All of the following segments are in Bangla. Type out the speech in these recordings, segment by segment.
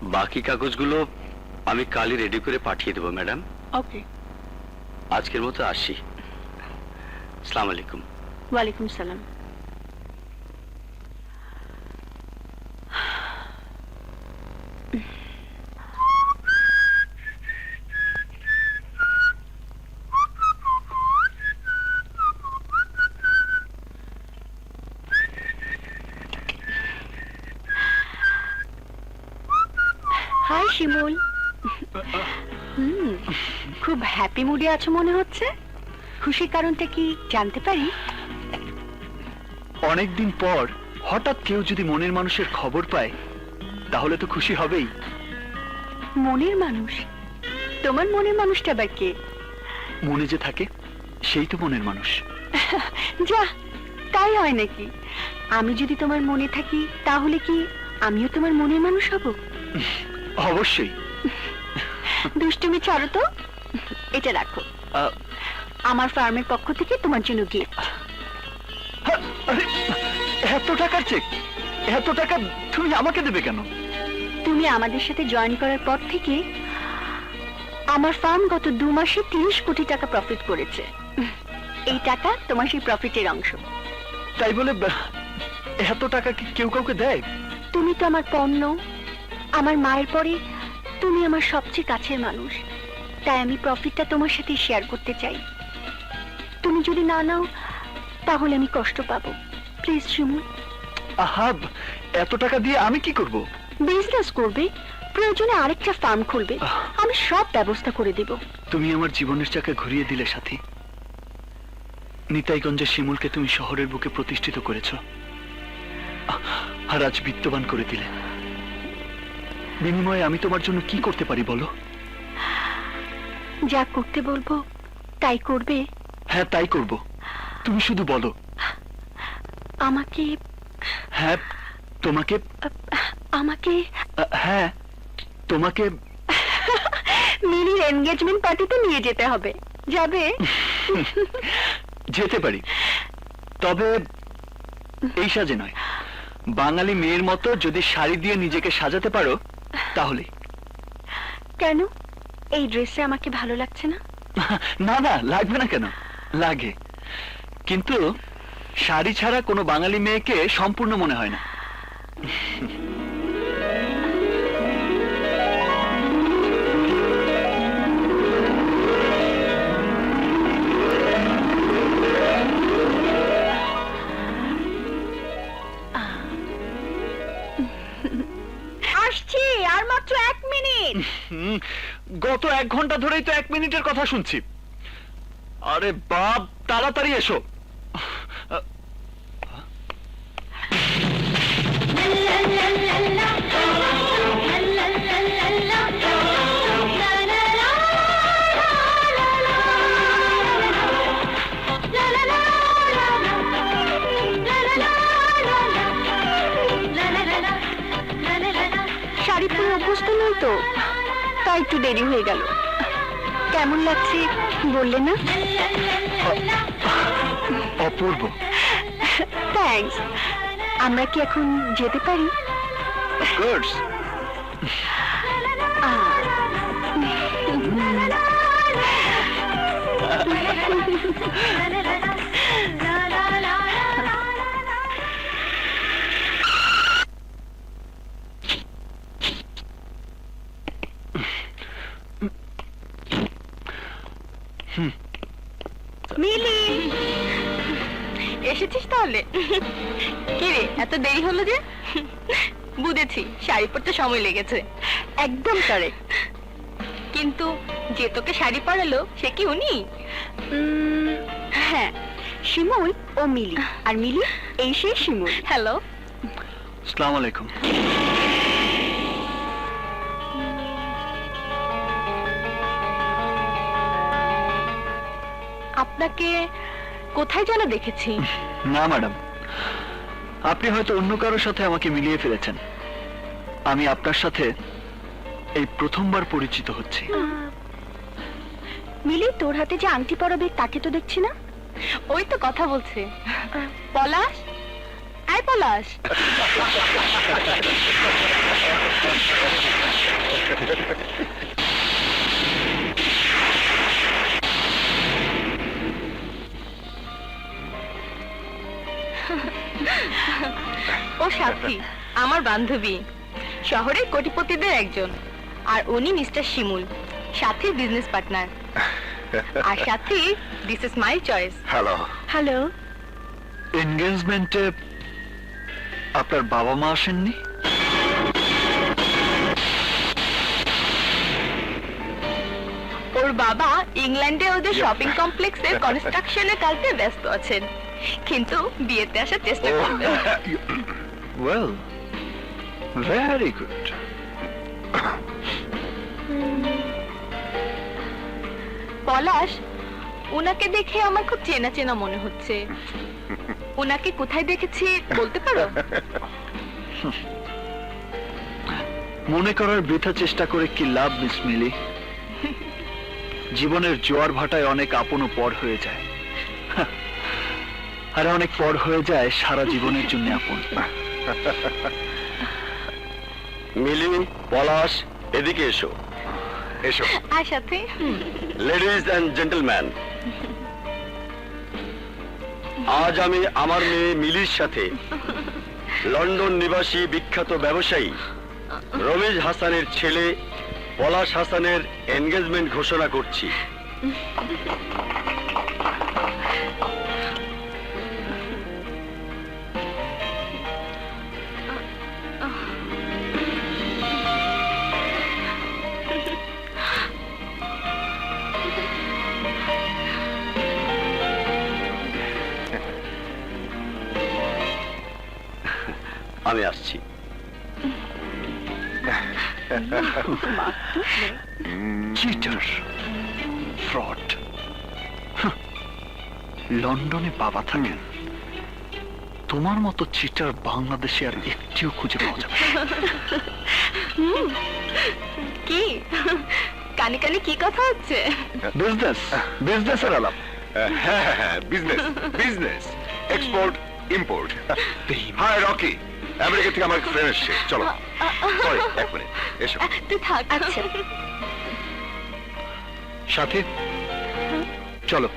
বাকি কাগজগুলো আমি কালই রেডি করে পাঠিয়ে দেবো ম্যাডাম। ওকে। আজকের মতো আসি। আসসালামু আলাইকুম। ওয়ালাইকুম সালাম। হাই শিমুল। খুব হ্যাপি মুডে আছো মনে হচ্ছে। খুশির কারণটা কি জানতে পারি? অনেকদিন পর হঠাৎ কেউ যদি মনের মানুষের খবর পায় তাহলে তো খুশি হবেই। মনের মানুষ? তোমার মনের মানুষটা আবার কে? মনে যে থাকে সেই তো মনের মানুষ। যা, তাই হয় নাকি? আমি যদি তোমার মনে থাকি তাহলে কি আমিও তোমার মনের মানুষ হব? অবশ্যই। দুষ্টুমি ছাড়ো তো। এটা রাখো, আমার ফার্মের পক্ষ থেকে তোমার জন্য গিফট। এত টাকার চেক? এত টাকা তুমি আমাকে দেবে কেন? তুমি আমাদের সাথে জয়েন করার পর থেকে আমার ফার্ম গত 2 মাসে 30 কোটি টাকা প্রফিট করেছে। এই টাকা তোমার সেই প্রফিটের অংশ। তাই বলে এত টাকা কি কেউ কাউকে দেয়? তুমি তো আমার পণ্য, আমার মায়ের পরে তুমি আমার সবচেয়ে কাছের মানুষ। তাই আমি প্রফিটটা তোমার সাথে শেয়ার করতে চাই। তুমি যদি না নাও তাহলে আমি কষ্ট পাবো। প্লিজ শিমুল। আহাব, এত টাকা দিয়ে আমি কি করব? বিজনেস করবে, প্রয়োজনে আরেকটা ফার্ম খুলবে, আমি সব ব্যবস্থা করে দেব। তুমি আমার জীবনের চাকা ঘুরিয়ে দিলে সাথী। নিতাইগঞ্জের শিমুলকে তুমি শহরের বুকে প্রতিষ্ঠিত করেছ, আর আজ বিত্তবান করে দিলে। বিনিময়ে আমি তোমার জন্য কি করতে পারি বলো? যা করতে বলবো তাই করবে? হ্যাঁ, তাই করব। তুমি শুধু বলো। আমাকে? হ্যাঁ, তোমাকে। আমাকে? হ্যাঁ, তোমাকে মিলির এনগেজমেন্ট পার্টিতে নিয়ে যেতে হবে। যাবে? যেতে পারি, তবে এই সাজে নয়। বাঙালি মেয়ের মতো যদি শাড়ি দিয়ে নিজেকে সাজাতে পারো তাহলে। কেন, এই ড্রেসে আমাকে ভালো লাগছে না? না না, লাগবে না কেন? লাগে, কিন্তু শাড়ি ছাড়া কোনো বাঙালি মেয়েকে সম্পূর্ণ মনে হয় না। আসছি, আর মাত্র 1 মিনিট। গত 1 ঘন্টা ধরেই তো 1 মিনিটের কথা শুনছি। আরে বাপ, তাড়াতাড়ি এসো। শাড়ি পরে অভ্যস্ত নই তো, তাই একটু দেরি হয়ে গেল। কেমন লাগছে বললে না? অপূর্ব। থ্যাঙ্কস। আমরা কি এখন যেতে পারি? Of course. মিলি, এসেছিস তাহলে? কি রে, এত দেরি হলো যে? বুঝেছি, শাড়ি পরতে সময় লেগেছে। একদম কারেক্ট। কিন্তু যে তোকে শাড়ি পরালো সে কি উনি? হ্যাঁ, শিমুল ও মিলি। আর মিলি এই সেই শিমুল। হ্যালো। আসসালামু আলাইকুম। আপনাকে কোথায় যেন দেখেছি। না ম্যাডাম, আপনি হয়তো অন্য কারোর সাথে আমাকে মিলিয়ে ফেলেছেন। আমি আপনার সাথে এই প্রথমবার পরিচিত হচ্ছি। মিলি, তোর হাতে যে আংটি পরাবে তাকে তো দেখছি না। ওই তো কথা বলছে। পলাশ, আয় পলাশ। ও সাথী, আমার বান্ধবী, শহরের কোটিপতিদের একজন। আর উনি মিস্টার শিমুল, সাথীর বিজনেস পার্টনার। আর সাথী, this is my choice. Hello. Hello. এনগেজমেন্টে আপনার বাবা মা আসেননি? ওর বাবা ইংল্যান্ডে ওদের শপিং কমপ্লেক্সের কনস্ট্রাকশনের কাজে ব্যস্ত আছেন, কিন্তু বিয়েতে আসার চেষ্টা করবেন। Well, very good. পলাশ, উনাকে দেখে আমার খুব চেনা চেনা মনে হচ্ছে। উনাকে কোথায় দেখেছি বলতে পারো? মনে করার বৃথা চেষ্টা করে কি লাভ মিস মিলি? জীবনের জোয়ার ভাটায় অনেক আপন পর হয়ে যায়, আর অনেক পর হয়ে যায় সারা জীবনের জন্য আপন। মিলি, পলাশ, এদিকে এসো। এসো। আর সাথে লেডিজ অ্যান্ড জেন্টলম্যান, আজ আমি আমার মেয়ে মিলির সাথে লন্ডন নিবাসী বিখ্যাত ব্যবসায়ী রমেশ হাসানের ছেলে পলাশ হাসানের এনগেজমেন্ট ঘোষণা করছি। আমি আসছি। Cheater, fraud. লন্ডনে বাবা থাকেন, তোমার মতো চিটার বাংলাদেশে আর একটিও খুঁজে পাওয়া যাবে না। কি কানে কানে কি কথা হচ্ছে? বিজনেস, বিজনেসের আলাপ। হ্যাঁ, business, business, export, import. Hi Rocky, America থেকে আমার ফ্রেন্ড এসছে, চলো। সরি, এক মিনিট, এসো। তুই থাক। আচ্ছা। সাথে চলো।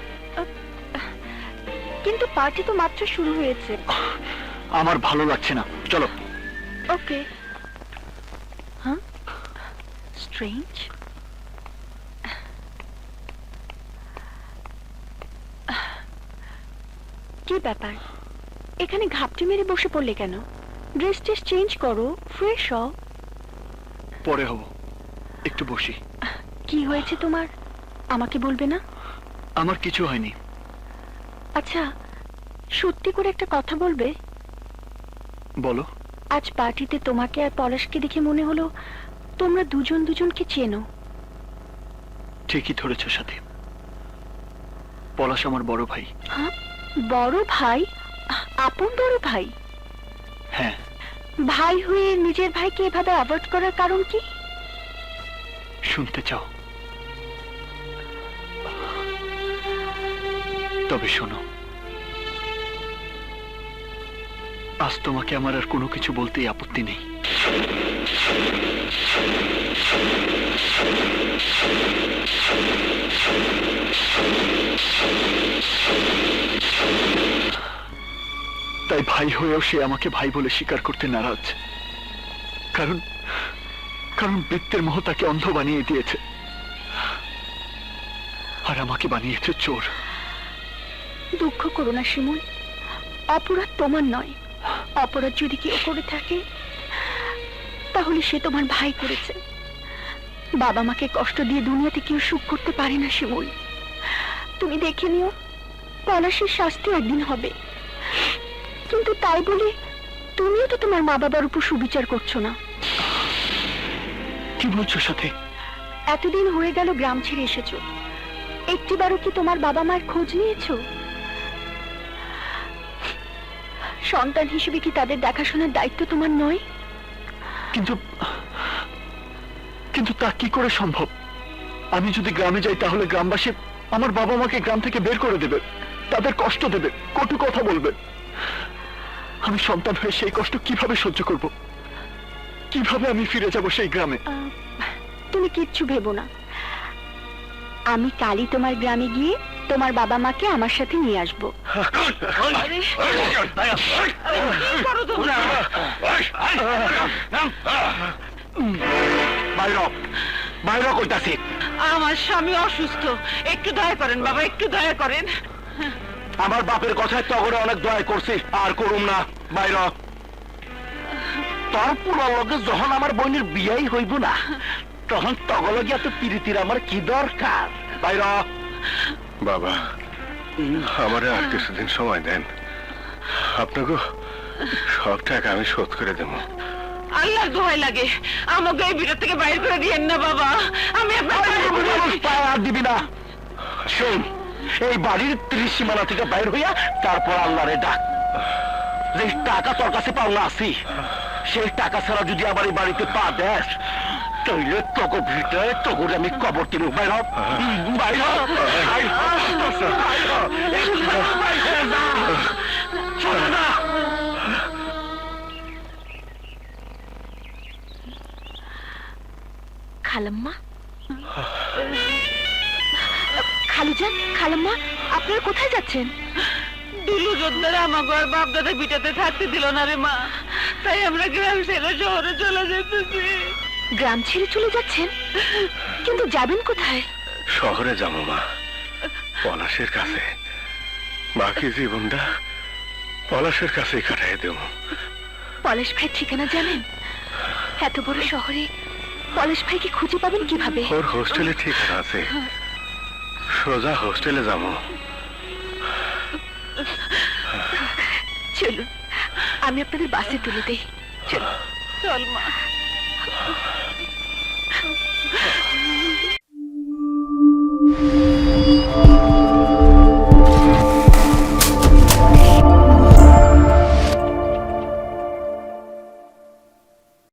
কিন্তু পার্টি তো মাত্র শুরু হয়েছে। আমার ভালো লাগছে না, চলো। ওকে। হ্যাঁ, স্ট্রেঞ্জ। কি ব্যাপার, এখানে ঘাপটি মেরে বসে পড়লে কেন? ড্রেস টেস চেঞ্জ করো, ফ্রেশ হও। পরে হব, একটু বসি। কি হয়েছে তোমার, আমাকে বলবে না? আমার কিছু হয়নি। আচ্ছা, সত্যি করে একটা কথা বলবে? বলো। আজ পার্টিতে তোমাকে আর পলাশকে দেখে মনে হলো তোমরা দুজন দুজনকে চেনো। ঠিকই ধরেছ সাথী, পলাশ আমার বড় ভাই। হ্যাঁ, বড় ভাই? আপন বড় ভাই? হ্যাঁ। ভাই হয়ে নিজের ভাইকে এভাবে অ্যাভয়েড করার কারণ কি? শুনতে চাও? তবে শোনো, আজ তোমাকে আমার আর কোনো কিছু বলতেই আপত্তি নেই। তাই ভাই হয়েও সে আমাকে ভাই বলে স্বীকার করতে নারাজ। কারণ কারণ বৃত্তের মোহ তাকে অন্ধ বানিয়ে দিয়েছে, আর আমাকে বানিয়েছে চোর। দুঃখ করো না শিমুল, অপরাধ তোমার নয়। অপরাধ যদি কেউ করে থাকে তাহলে সে তোমার ভাই করেছে। বাবা মাকে কষ্ট দিয়ে দুনিয়াতে কেউ সুখ করতে পারে না শিমুল। তুমি দেখে নিও, পলাশের শাস্তি একদিন হবে। কিন্তু তাই বলে তুমিও তো তোমার মা বাবার উপর সুবিচার করছো না। কি বলছো সাথে? এতদিন হয়ে গেল গ্রাম ছেড়ে এসেছো, একটিবারও কি তোমার বাবা মায়ের খোঁজ নিয়েছো? সন্তান হিসেবে কি তাদের দেখাশোনার দায়িত্ব তোমার নয়? কিন্তু কিন্তু তা কি করে সম্ভব? আমি যদি গ্রামে যাই তাহলে গ্রামবাসী আমার বাবা মাকে গ্রাম থেকে বের করে দেবে, তাদের কষ্ট দেবে, কটু কথা বলবে। আমি সন্তান হয়ে সেই কষ্ট কিভাবে সহ্য করব? কিভাবে আমি ফিরে যাব সেই গ্রামে? তুমি কিচ্ছু ভেবো না, আমি কালই তোমার গ্রামে গিয়ে তোমার বাবা মাকে আমার সাথে নিয়ে আসবো। বাইরে কইতাছি, আমার স্বামী অসুস্থ, একটু দয়া করেন বাবা, একটু দয়া করেন। আমার বাপের কথায় তগরে অনেক দয়া করছি, আর করুম না। বাইর তোর পুরো লগে যখন আমার বোনের বিয়াই হইব না, তখন তগলগে এত পিরিতির আমার কি দরকার? বাইর। বাবা, আমারে আর কিছুদিন সময় দেন, আপনাকে সব টাকা আমি শোধ করে দেবো। আল্লাহর দোহাই লাগে, আমাকে এই ভিতর থেকে বাইরে করে দিয়েন না বাবা। আমি আপনার পায়ে আর দিবি না। শোন, এই বাড়ির ত্রিসীমানা থেকে বাইর হইয়া তারপর আল্লাহরে ডাক। যে টাকা তোর কাছে পাওনা আছি, সেই টাকা ছাড়া যদি আবার এই বাড়িতে পা দেস, তাইলে তোকে ভিতরে তোকে আমি কবর কিনু। বাইর বাইর চলো না। খালাম্মা, খালুজান, খালাম্মা, আপনারা কোথায় যাচ্ছেন? দুলু যোদ্ধারা আমাকে আর বাপ দাদা ভিটাতে থাকতে দিল না রে মা, তাই আমরা গ্রাম ছেড়ে শহরে চলে যেতেছি। গ্রাম ছেড়ে চলে যাচ্ছেন? কিন্তু যাবেন কোথায়? শহরে যাবো মা, পলাশের কাছে। বাকি জীবনটা পলাশের কাছেই কাটাই দেব। পলাশ ভাই ঠিকানা জানেন? এত বড় শহরে পলাশ ভাইকে খুঁজে পাবেন কিভাবে? ওর হোস্টেলে ঠিকানা আছে, সোজা হোস্টেলে যাবো। চলুন, আমি আপনাদের বাসে তুলে দেই। চলুন। চল মা।